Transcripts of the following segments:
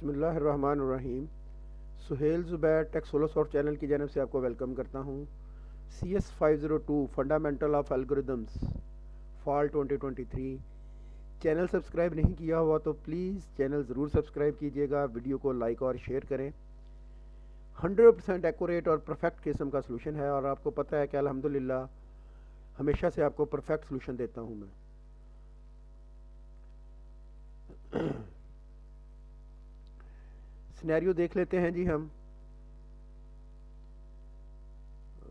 बिस्मिल्लाहिर्रहमानिर्रहीम। Suhail Zubair tech solo soft channel की जानब से आपको वेलकम करता हूँ। CS502 fundamental of algorithms fall 2023। Channel subscribe नहीं किया हुआ तो प्लीज़ चैनल ज़रूर सब्सक्राइब कीजिएगा, वीडियो को लाइक और शेयर करें। 100% एक्यूरेट और परफेक्ट किस्म का सलूशन है और आपको पता है कि अल्हम्दुलिल्लाह हमेशा से आपको परफेक्ट सलूशन देता हूँ मैं। सिनेरियो देख लेते हैं जी हम।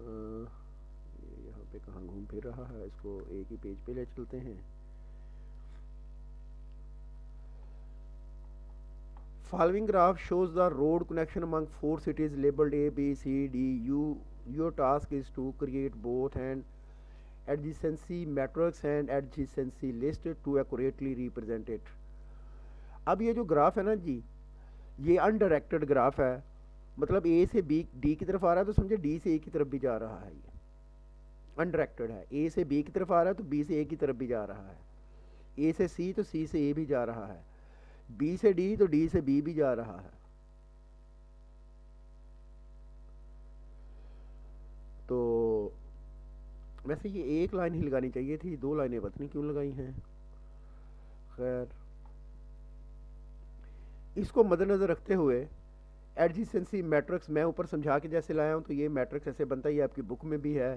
ये यहाँ पे कहाँ घूम फिर रहा है, इसको एक ही पेज पे ले चलते हैं। Following graph shows the road connection among 4 cities labeled A, B, C, D. Your task is to create both an adjacency matrix and adjacency list to accurately represent it. अब ये जो ग्राफ है ना जी, ये अनडायरेक्टेड ग्राफ है, मतलब ए से B D की तरफ आ रहा है तो समझे डी से ए की तरफ भी जा रहा है। ये अनडायरेक्टेड है, ए से बी की तरफ आ रहा है तो बी से ए की तरफ भी जा रहा है, ए से सी तो सी से ए भी जा रहा है, बी से डी तो डी से बी भी जा रहा है। तो वैसे ये एक लाइन ही लगानी चाहिए थी, दो लाइनें पता नहीं क्यों लगाई हैं। खैर, इसको मद्देनज़र रखते हुए एडजेसेंसी मैट्रिक्स मैं ऊपर समझा के जैसे लाया हूँ, तो ये मैट्रिक्स ऐसे बनता है, ये आपकी बुक में भी है।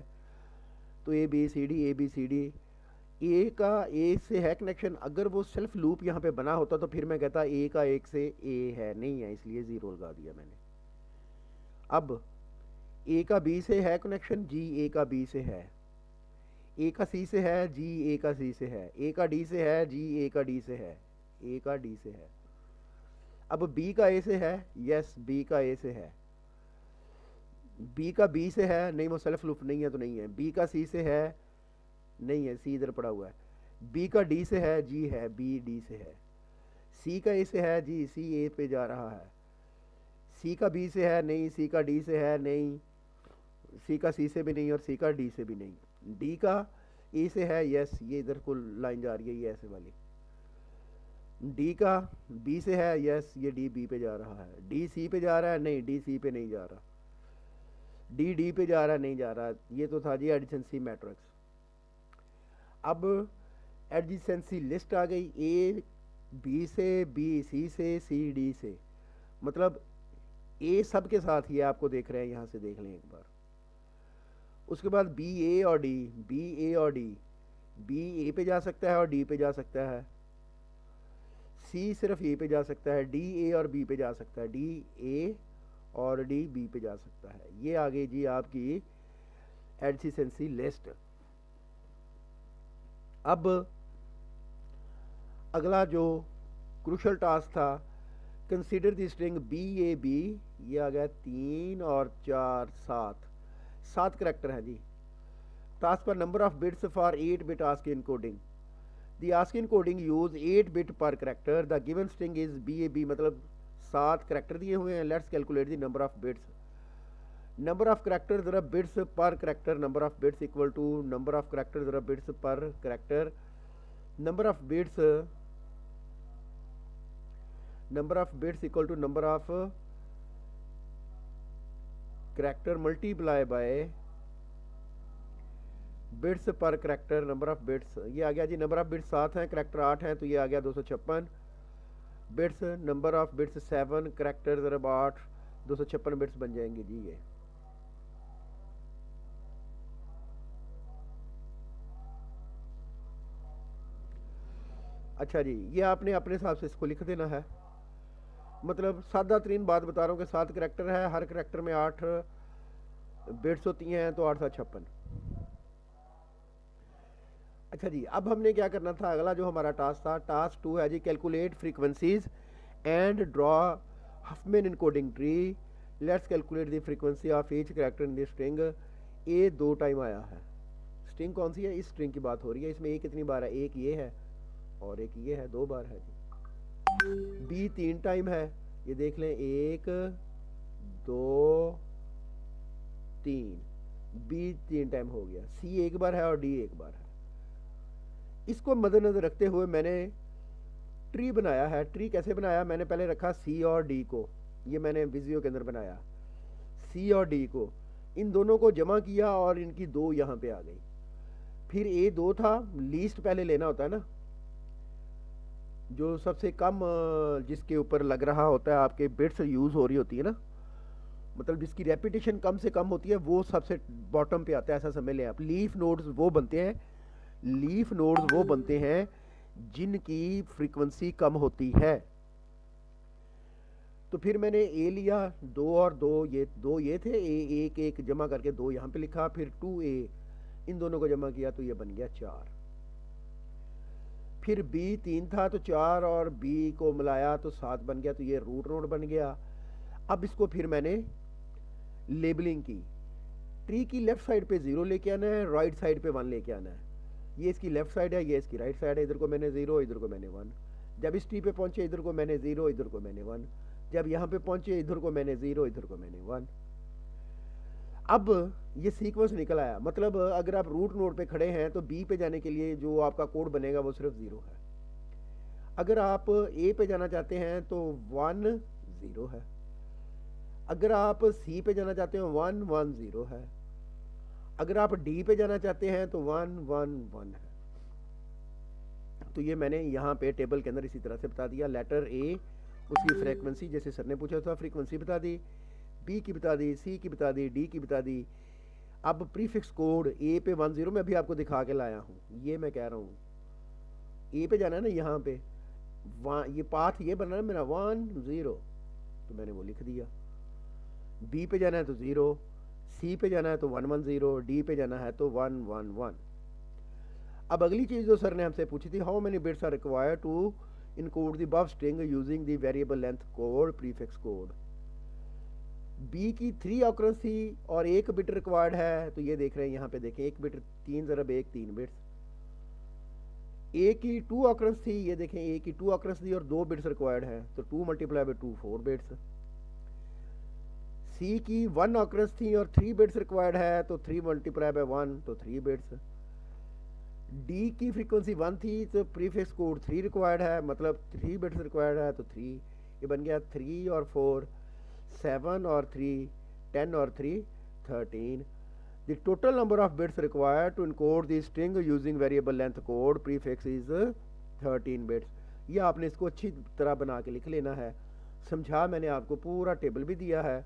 तो ए बी सी डी, ए का ए से है कनेक्शन। अगर वो सेल्फ लूप यहाँ पे बना होता तो फिर मैं कहता ए का एक से ए है, नहीं है, इसलिए ज़ीरो लगा दिया मैंने। अब ए का बी से है कनेक्शन, जी ए का बी से है, ए का सी से है, जी ए का सी से है, ए का डी से है, जी ए का डी से है, ए का डी से है। अब बी का ए से है, यस बी का ए से है, बी का बी से है, नहीं वो सेल्फ लूप नहीं है तो नहीं है। बी का सी से है, नहीं है, सी इधर पड़ा हुआ है। बी का डी से है, जी है, बी डी से है। सी का ए से है, जी सी ए पे जा रहा है। सी का बी से है, नहीं, सी का डी से है, नहीं, सी का सी से भी नहीं और सी का डी से भी नहीं। डी का ए से है, यस ये इधर को लाइन जा रही है, ये ऐसे वाली। डी का बी से है, यस ये डी बी पे जा रहा है। डी सी पे जा रहा है, नहीं डी सी पे नहीं जा रहा। डी डी पे जा रहा है, नहीं जा रहा। ये तो था जी एडजेसेंसी मैट्रिक्स। अब एडजेसेंसी लिस्ट आ गई, ए बी से, बी सी से, सी डी से, मतलब ए सब के साथ ही आपको देख रहे हैं, यहाँ से देख लें एक बार। उसके बाद बी ए और डी, बी ए और डी, बी ए पे जा सकता है और डी पे जा सकता है, सी सिर्फ ए पे जा सकता है, डी ए और बी पे जा सकता है, डी ए और डी बी पे जा सकता है। ये आ गई जी आपकी एडजेसेंसी लिस्ट। अब अगला जो क्रूशल टास्क था, consider the string B A B, ये आ गया 3 और 4 7 करेक्टर हैं जी। टास्क पर number of bits for 8 bit ASCII encoding. The ASCII encoding use 8 bit per character. The given string is B A B, मतलब 7 character दिए हुए हैं। Let's calculate the number of bits. Number of character ज़रा bits per character, number of bits equal to number of character ज़रा bits per character, number of bits equal to number of character multiply by bits per character, number of bits. ये आ गया जी, number of bits 7 हैं, character 8 हैं, तो ये आ गया 256 bits. Number of bits 7, character ज़रा 8, 256 बिट्स बन जाएंगे जी ये। अच्छा जी, ये आपने अपने हिसाब से इसको लिख देना है। मतलब सादा तरीन बात बता रहा हूँ कि 7 करेक्टर है, हर करेक्टर में 8 बिट्स होती हैं, तो 8 7 56। अच्छा जी, अब हमने क्या करना था, अगला जो हमारा टास्क था, टास्क 2 है जी, calculate frequencies and draw Huffman encoding tree. Let's calculate the frequency of each character in the string. A 2 time आया है, स्ट्रिंग कौन सी है, इस स्ट्रिंग की बात हो रही है। इसमें ए कितनी बार है, एक ये है और एक ये है, 2 बार है जी। बी 3 टाइम है, ये देख लें, 1 2 3, बी 3 टाइम हो गया। सी 1 बार है और डी 1 बार है। इसको मद्देनजर रखते हुए मैंने ट्री बनाया है। ट्री कैसे बनाया, मैंने पहले रखा सी और डी को, ये मैंने विजियो के अंदर बनाया, सी और डी को, इन दोनों को जमा किया और इनकी 2 यहाँ पे आ गई। फिर ए 2 था, लीस्ट पहले लेना होता है ना, जो सबसे कम जिसके ऊपर लग रहा होता है, आपके बिट्स यूज़ हो रही होती है ना, मतलब जिसकी रेपिटेशन कम से कम होती है, वो सबसे बॉटम पे आता है, ऐसा समझ लें आप। लीफ नोड्स वो बनते हैं, लीफ नोड्स वो बनते हैं जिनकी फ्रीक्वेंसी कम होती है। तो फिर मैंने ए लिया, 2 और 2, ये 2 ये थे, ए 1 1 जमा करके 2 यहाँ पे लिखा, फिर 2a, इन दोनों को जमा किया तो ये बन गया 4। फिर b 3 था तो 4 और b को मिलाया तो 7 बन गया, तो ये रूट नोड बन गया। अब इसको फिर मैंने लेबलिंग की, ट्री की लेफ्ट साइड पे 0 लेके आना है, राइट साइड पे 1 लेके आना है। ये इसकी लेफ्ट साइड है, ये इसकी राइट साइड है, इधर को मैंने 0, इधर को मैंने 1। जब इस ट्री पे पहुंचे इधर को मैंने 0, इधर को मैंने 1। जब यहाँ पे पहुंचे इधर को मैंने 0, इधर को मैंने 1। अब ये सीक्वेंस निकल आया, मतलब अगर आप रूट नोड पे खड़े हैं तो बी पे जाने के लिए जो आपका कोड बनेगा वो सिर्फ 0 है। अगर आप ए पे जाना चाहते हैं तो 1 0 है। अगर आप सी पे जाना चाहते हो 1 1 0 है। अगर आप डी पे जाना चाहते हैं तो 1 1 1 है। तो ये मैंने यहाँ पे टेबल के अंदर इसी तरह से बता दिया। लेटर ए उसकी फ्रीक्वेंसी, जैसे सर ने पूछा था, फ्रीक्वेंसी बता दी, बी की बता दी, सी की बता दी, डी की बता दी। अब प्रीफिक्स कोड ए पे 1 0 मैं अभी आपको दिखा के लाया हूँ, ये मैं कह रहा हूँ ए पे जाना है ना, यहाँ पे ये पाथ ये बना है मेरा 1 0, तो मैंने वो लिख दिया। बी पे जाना है तो 0, सी पे जाना है तो 1 1 0, डी पे जाना है तो 1 1 1। अब अगली चीज़ जो सर ने हमसे पूछी थी, how many bits are required to encode the above string using the variable length code prefix code. B की 3 ऑकरेंस थी और 1 बिट रिक्वायर्ड है, तो ये देख रहे हैं यहाँ पे देखें 1 बिट 3 ज़रब 1 3 बिट्स। ए की 2 ऑकरेंस थी, ये देखें ए की 2 ऑकरेंस थी और 2 बिट्स रिक्वायर्ड है, तो 2 मल्टीप्लाई बाई 2 4 बिट्स। सी की 1 ऑकरेंस थी और 3 बिट्स रिक्वायर्ड है, तो 3 मल्टीप्लाई बाई 1 तो 3 बिट्स। डी की फ्रीक्वेंसी 1 थी तो प्रीफिक्स कोड 3 रिक्वायर्ड है, मतलब 3 बिट्स रिक्वायर्ड है, तो 3, ये बन गया 3 और 4 7 और 3 10 और 3 13। The total number of bits required to encode the string using variable length code prefix is 13 bits. ये आपने इसको अच्छी तरह बना के लिख लेना है। समझा मैंने आपको, पूरा टेबल भी दिया है,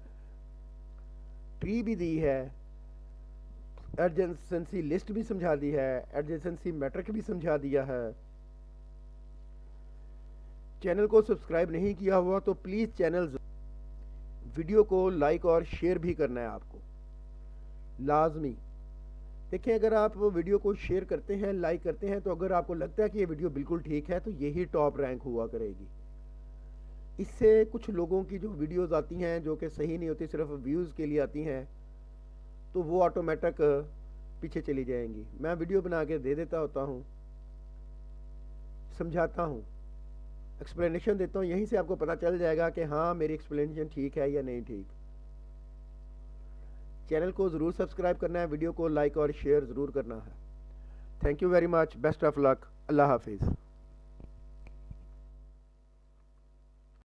ट्री भी दी है, एडजेसेंसी लिस्ट भी समझा दी है, एडजेसेंसी मैट्रिक भी समझा दिया है। चैनल को सब्सक्राइब नहीं किया हुआ तो प्लीज़ चैनल, वीडियो को लाइक और शेयर भी करना है आपको लाजमी। देखिए अगर आप वीडियो को शेयर करते हैं, लाइक करते हैं, तो अगर आपको लगता है कि ये वीडियो बिल्कुल ठीक है तो यही टॉप रैंक हुआ करेगी। इससे कुछ लोगों की जो वीडियोस आती हैं जो कि सही नहीं होती, सिर्फ व्यूज़ के लिए आती हैं, तो वो ऑटोमेटिक पीछे चली जाएंगी। मैं वीडियो बना के दे देता होता हूँ, समझाता हूँ, एक्सप्लेनेशन देता हूँ, यहीं से आपको पता चल जाएगा कि हाँ मेरी एक्सप्लेनेशन ठीक है या नहीं ठीक। चैनल को ज़रूर सब्सक्राइब करना है, वीडियो को लाइक और शेयर ज़रूर करना है। Thank you very much, best of luck, Allah हाफिज़।